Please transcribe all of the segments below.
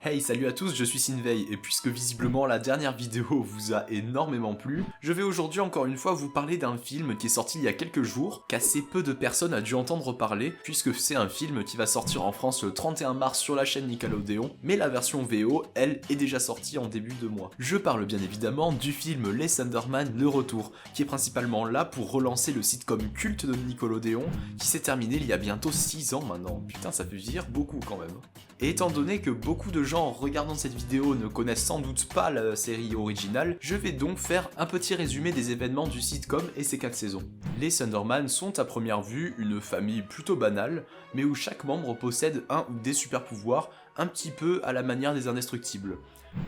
Hey, salut à tous, je suis Sinvei, et puisque visiblement la dernière vidéo vous a énormément plu, je vais aujourd'hui encore une fois vous parler d'un film qui est sorti il y a quelques jours, qu'assez peu de personnes a dû entendre parler, puisque c'est un film qui va sortir en France le 31 mars sur la chaîne Nickelodeon, mais la version VO, elle, est déjà sortie en début de mois. Je parle bien évidemment du film Les Thunderman Le Retour, qui est principalement là pour relancer le sitcom culte de Nickelodeon, qui s'est terminé il y a bientôt 6 ans maintenant. Putain, ça fait dire beaucoup quand même. Et étant donné que beaucoup de gens en regardant cette vidéo ne connaissent sans doute pas la série originale, je vais donc faire un petit résumé des événements du sitcom et ses 4 saisons. Les Thunderman sont à première vue une famille plutôt banale, mais où chaque membre possède un ou des super pouvoirs, un petit peu à la manière des Indestructibles.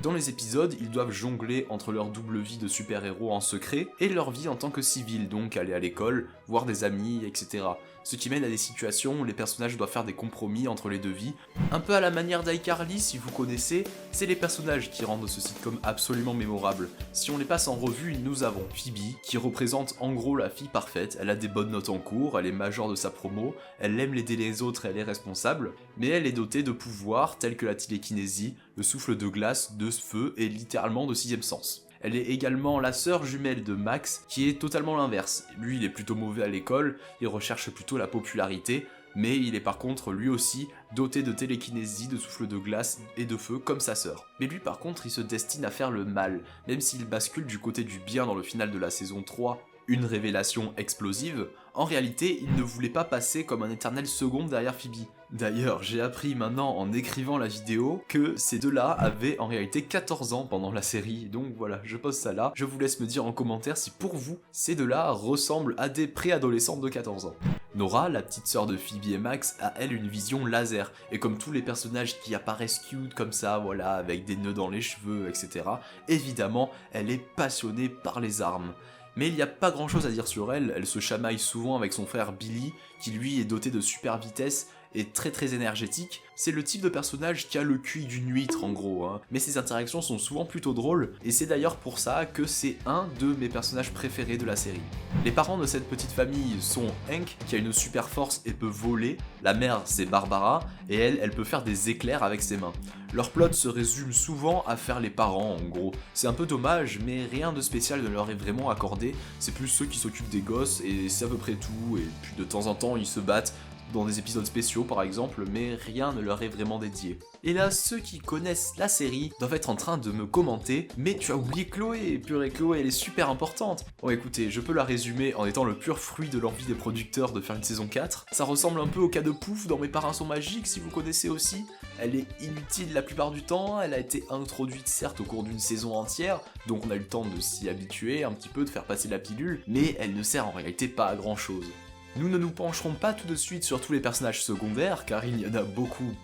Dans les épisodes, ils doivent jongler entre leur double vie de super-héros en secret et leur vie en tant que civils, donc aller à l'école, voir des amis, etc. Ce qui mène à des situations où les personnages doivent faire des compromis entre les deux vies. Un peu à la manière d'iCarly, si vous connaissez, c'est les personnages qui rendent ce sitcom absolument mémorable. Si on les passe en revue, nous avons Phoebe, qui représente en gros la fille parfaite, elle a des bonnes notes en cours, elle est majeure de sa promo, elle aime aider les autres et elle est responsable, mais elle est dotée de pouvoirs tels que la télékinésie, le souffle de glace, de feu et littéralement de sixième sens. Elle est également la sœur jumelle de Max, qui est totalement l'inverse. Lui, il est plutôt mauvais à l'école, il recherche plutôt la popularité, mais il est par contre lui aussi doté de télékinésie, de souffle de glace et de feu comme sa sœur. Mais lui par contre, il se destine à faire le mal, même s'il bascule du côté du bien dans le final de la saison 3, une révélation explosive, en réalité, il ne voulait pas passer comme un éternel second derrière Phoebe. D'ailleurs, j'ai appris maintenant en écrivant la vidéo que ces deux-là avaient en réalité 14 ans pendant la série, donc voilà, je pose ça là. Je vous laisse me dire en commentaire si pour vous, ces deux-là ressemblent à des préadolescentes de 14 ans. Nora, la petite sœur de Phoebe et Max, a elle une vision laser, et comme tous les personnages qui apparaissent cute comme ça, voilà, avec des nœuds dans les cheveux, etc., évidemment, elle est passionnée par les armes. Mais il n'y a pas grand chose à dire sur elle, elle se chamaille souvent avec son frère Billy, qui lui est doté de super vitesse et très énergétique. C'est le type de personnage qui a le QI d'une huître en gros, hein. Mais ses interactions sont souvent plutôt drôles, et c'est d'ailleurs pour ça que c'est un de mes personnages préférés de la série. Les parents de cette petite famille sont Hank, qui a une super force et peut voler, la mère c'est Barbara, et elle peut faire des éclairs avec ses mains. Leur plot se résume souvent à faire les parents en gros. C'est un peu dommage, mais rien de spécial ne leur est vraiment accordé, c'est plus ceux qui s'occupent des gosses, et c'est à peu près tout, et puis de temps en temps ils se battent, dans des épisodes spéciaux par exemple, mais rien ne leur est vraiment dédié. Et là, ceux qui connaissent la série doivent être en train de me commenter « Mais tu as oublié Chloé, purée Chloé, elle est super importante !» Bon écoutez, je peux la résumer en étant le pur fruit de l'envie des producteurs de faire une saison 4. Ça ressemble un peu au cas de Pouf dans Mes parents sont magiques, si vous connaissez aussi. Elle est inutile la plupart du temps, elle a été introduite certes au cours d'une saison entière, donc on a eu le temps de s'y habituer un petit peu, de faire passer la pilule, mais elle ne sert en réalité pas à grand chose. Nous ne nous pencherons pas tout de suite sur tous les personnages secondaires, car il y en a beaucoup,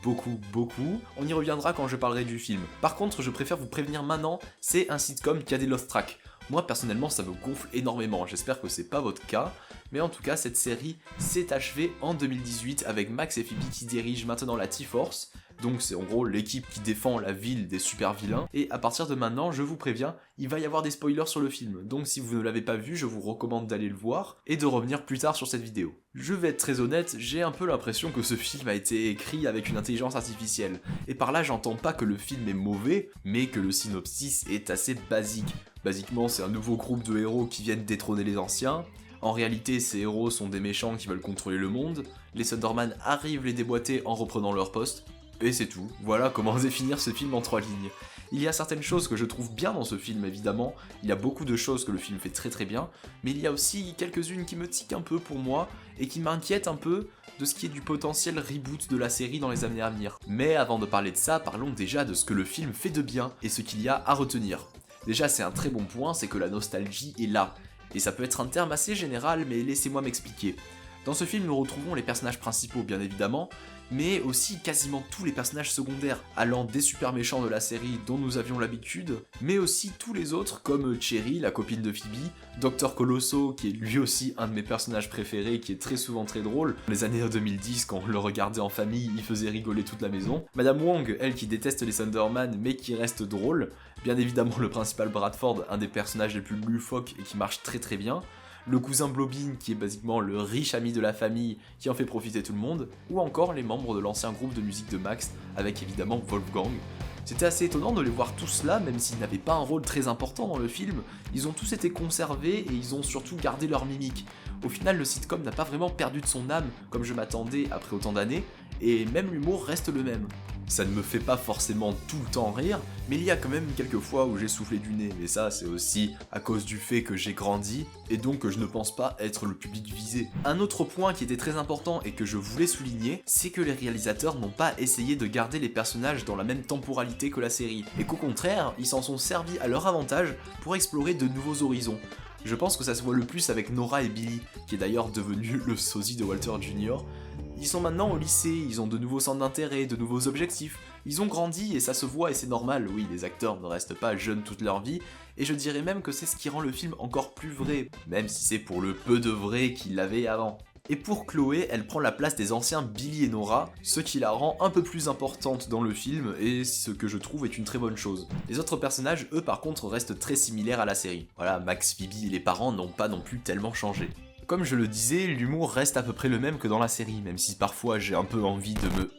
on y reviendra quand je parlerai du film. Par contre, je préfère vous prévenir maintenant, c'est un sitcom qui a des lost tracks. Moi personnellement ça me gonfle énormément, j'espère que c'est pas votre cas, mais en tout cas cette série s'est achevée en 2018 avec Max et Phoebe qui dirigent maintenant la T-Force, donc c'est en gros l'équipe qui défend la ville des super vilains, et à partir de maintenant, je vous préviens, il va y avoir des spoilers sur le film, donc si vous ne l'avez pas vu, je vous recommande d'aller le voir, et de revenir plus tard sur cette vidéo. Je vais être très honnête, j'ai un peu l'impression que ce film a été écrit avec une intelligence artificielle, et par là j'entends pas que le film est mauvais, mais que le synopsis est assez basique. Basiquement, c'est un nouveau groupe de héros qui viennent détrôner les anciens. En réalité, ces héros sont des méchants qui veulent contrôler le monde. Les Thunderman arrivent les déboîter en reprenant leur poste. Et c'est tout. Voilà comment définir ce film en 3 lignes. Il y a certaines choses que je trouve bien dans ce film, évidemment. Il y a beaucoup de choses que le film fait très bien. Mais il y a aussi quelques-unes qui me tiquent un peu pour moi et qui m'inquiètent un peu de ce qui est du potentiel reboot de la série dans les années à venir. Mais avant de parler de ça, parlons déjà de ce que le film fait de bien et ce qu'il y a à retenir. Déjà, c'est un très bon point, c'est que la nostalgie est là. Et ça peut être un terme assez général, mais laissez-moi m'expliquer. Dans ce film, nous retrouvons les personnages principaux, bien évidemment, mais aussi quasiment tous les personnages secondaires, allant des super méchants de la série dont nous avions l'habitude, mais aussi tous les autres comme Cherry, la copine de Phoebe, Dr Colosso, qui est lui aussi un de mes personnages préférés, qui est très souvent très drôle. Les années 2010, quand on le regardait en famille, il faisait rigoler toute la maison. Madame Wong, elle qui déteste les Thunderman, mais qui reste drôle. Bien évidemment le principal Bradford, un des personnages les plus loufoques et qui marche très bien. le cousin Blobin qui est basiquement le riche ami de la famille qui en fait profiter tout le monde, ou encore les membres de l'ancien groupe de musique de Max avec évidemment Wolfgang. C'était assez étonnant de les voir tous là, même s'ils n'avaient pas un rôle très important dans le film, ils ont tous été conservés et ils ont surtout gardé leur mimique. Au final, le sitcom n'a pas vraiment perdu de son âme, comme je m'attendais après autant d'années, et même l'humour reste le même. Ça ne me fait pas forcément tout le temps rire, mais il y a quand même quelques fois où j'ai soufflé du nez, et ça c'est aussi à cause du fait que j'ai grandi, et donc que je ne pense pas être le public visé. Un autre point qui était très important et que je voulais souligner, c'est que les réalisateurs n'ont pas essayé de garder les personnages dans la même temporalité que la série, et qu'au contraire, ils s'en sont servis à leur avantage pour explorer de nouveaux horizons. Je pense que ça se voit le plus avec Nora et Billy, qui est d'ailleurs devenu le sosie de Walter Jr. Ils sont maintenant au lycée, ils ont de nouveaux centres d'intérêt, de nouveaux objectifs, ils ont grandi et ça se voit et c'est normal, oui, les acteurs ne restent pas jeunes toute leur vie, et je dirais même que c'est ce qui rend le film encore plus vrai, même si c'est pour le peu de vrai qu'il avait avant. Et pour Chloé, elle prend la place des anciens Billy et Nora, ce qui la rend un peu plus importante dans le film, et ce que je trouve est une très bonne chose. Les autres personnages, eux par contre, restent très similaires à la série. Voilà, Max, Phoebe et les parents n'ont pas non plus tellement changé. Comme je le disais, l'humour reste à peu près le même que dans la série, même si parfois j'ai un peu envie de me...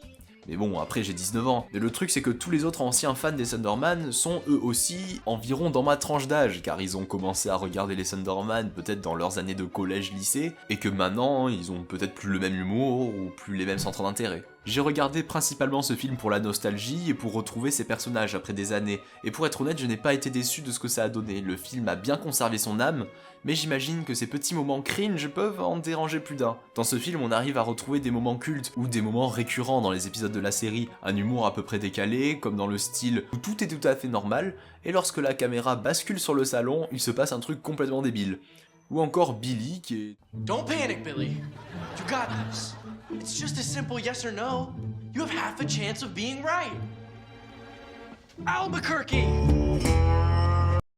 Mais bon, après j'ai 19 ans. Mais le truc c'est que tous les autres anciens fans des Thunderman sont eux aussi environ dans ma tranche d'âge, car ils ont commencé à regarder les Thunderman peut-être dans leurs années de collège-lycée, et que maintenant ils ont peut-être plus le même humour ou plus les mêmes centres d'intérêt. J'ai regardé principalement ce film pour la nostalgie et pour retrouver ces personnages après des années, et pour être honnête je n'ai pas été déçu de ce que ça a donné, le film a bien conservé son âme, mais j'imagine que ces petits moments cringe peuvent en déranger plus d'un. Dans ce film on arrive à retrouver des moments cultes, ou des moments récurrents dans les épisodes de la série, un humour à peu près décalé, comme dans le style où tout est tout à fait normal, et lorsque la caméra bascule sur le salon, il se passe un truc complètement débile. Ou encore Billy qui est... Don't panic, Billy. You got this. It's just a simple yes or no. You have half a chance of being right. Albuquerque!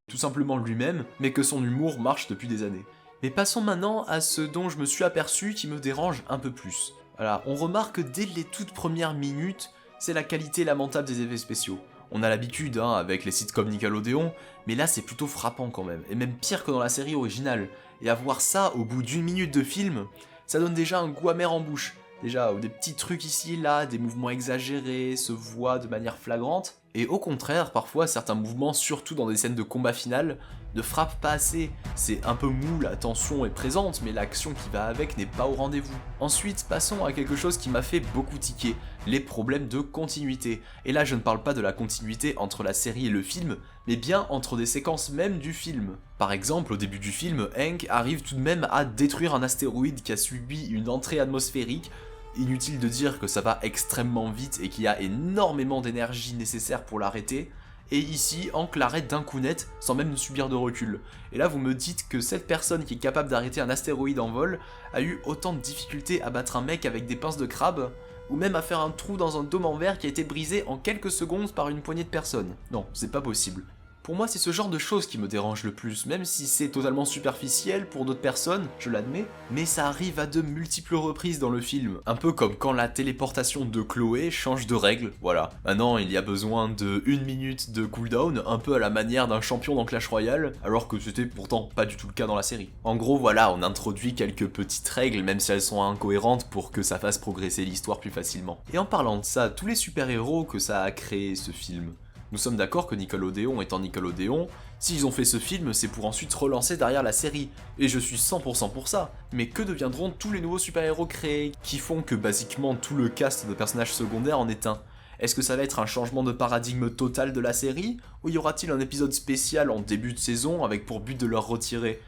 Tout simplement lui-même, mais que son humour marche depuis des années. Mais passons maintenant à ce dont je me suis aperçu qui me dérange un peu plus. Voilà, on remarque dès les toutes premières minutes, c'est la qualité lamentable des effets spéciaux. On a l'habitude avec les sitcoms Nickelodeon, mais là c'est plutôt frappant quand même, et même pire que dans la série originale. Et à voir ça au bout d'1 minute de film, ça donne déjà un goût amer en bouche. Déjà, des petits trucs ici et là, des mouvements exagérés, se voient de manière flagrante. Et au contraire, parfois, certains mouvements, surtout dans des scènes de combat final, ne frappent pas assez. C'est un peu mou, la tension est présente, mais l'action qui va avec n'est pas au rendez-vous. Ensuite, passons à quelque chose qui m'a fait beaucoup tiquer, les problèmes de continuité. Et là, je ne parle pas de la continuité entre la série et le film, mais bien entre des séquences même du film. Par exemple, au début du film, Hank arrive tout de même à détruire un astéroïde qui a subi une entrée atmosphérique. Inutile de dire que ça va extrêmement vite et qu'il y a énormément d'énergie nécessaire pour l'arrêter. Et ici, Hank l'arrête d'un coup net, sans même subir de recul. Et là vous me dites que cette personne qui est capable d'arrêter un astéroïde en vol a eu autant de difficultés à battre un mec avec des pinces de crabe, ou même à faire un trou dans un dôme en verre qui a été brisé en quelques secondes par une poignée de personnes. Non, c'est pas possible. Pour moi, c'est ce genre de choses qui me dérange le plus, même si c'est totalement superficiel pour d'autres personnes, je l'admets, mais ça arrive à de multiples reprises dans le film. Un peu comme quand la téléportation de Chloé change de règle, voilà. Maintenant, il y a besoin de 1 minute de cooldown, un peu à la manière d'un champion dans Clash Royale, alors que c'était pourtant pas du tout le cas dans la série. En gros, voilà, on introduit quelques petites règles, même si elles sont incohérentes, pour que ça fasse progresser l'histoire plus facilement. Et en parlant de ça, tous les super-héros que ça a créé, ce film, nous sommes d'accord que Nickelodeon étant Nickelodeon, s'ils ont fait ce film, c'est pour ensuite relancer derrière la série, et je suis 100% pour ça. Mais que deviendront tous les nouveaux super-héros créés, qui font que basiquement tout le cast de personnages secondaires en est un? Est-ce que ça va être un changement de paradigme total de la série, ou y aura-t-il un épisode spécial en début de saison avec pour but de leur retirer?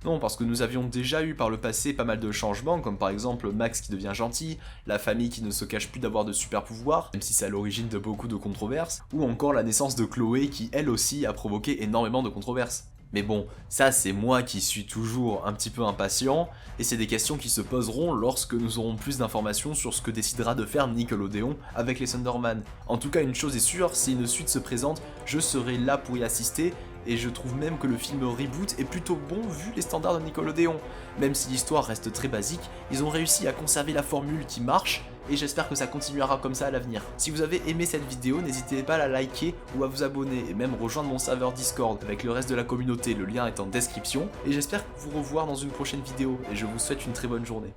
Non, parce que nous avions déjà eu par le passé pas mal de changements, comme par exemple Max qui devient gentil, la famille qui ne se cache plus d'avoir de super pouvoirs, même si c'est à l'origine de beaucoup de controverses, ou encore la naissance de Chloé qui elle aussi a provoqué énormément de controverses. Mais bon, ça c'est moi qui suis toujours un petit peu impatient, et c'est des questions qui se poseront lorsque nous aurons plus d'informations sur ce que décidera de faire Nickelodeon avec les Thunderman. En tout cas, une chose est sûre, si une suite se présente, je serai là pour y assister, et je trouve même que le film reboot est plutôt bon vu les standards de Nickelodeon. Même si l'histoire reste très basique, ils ont réussi à conserver la formule qui marche, et j'espère que ça continuera comme ça à l'avenir. Si vous avez aimé cette vidéo, n'hésitez pas à la liker ou à vous abonner, et même rejoindre mon serveur Discord avec le reste de la communauté, le lien est en description, et j'espère vous revoir dans une prochaine vidéo, et je vous souhaite une très bonne journée.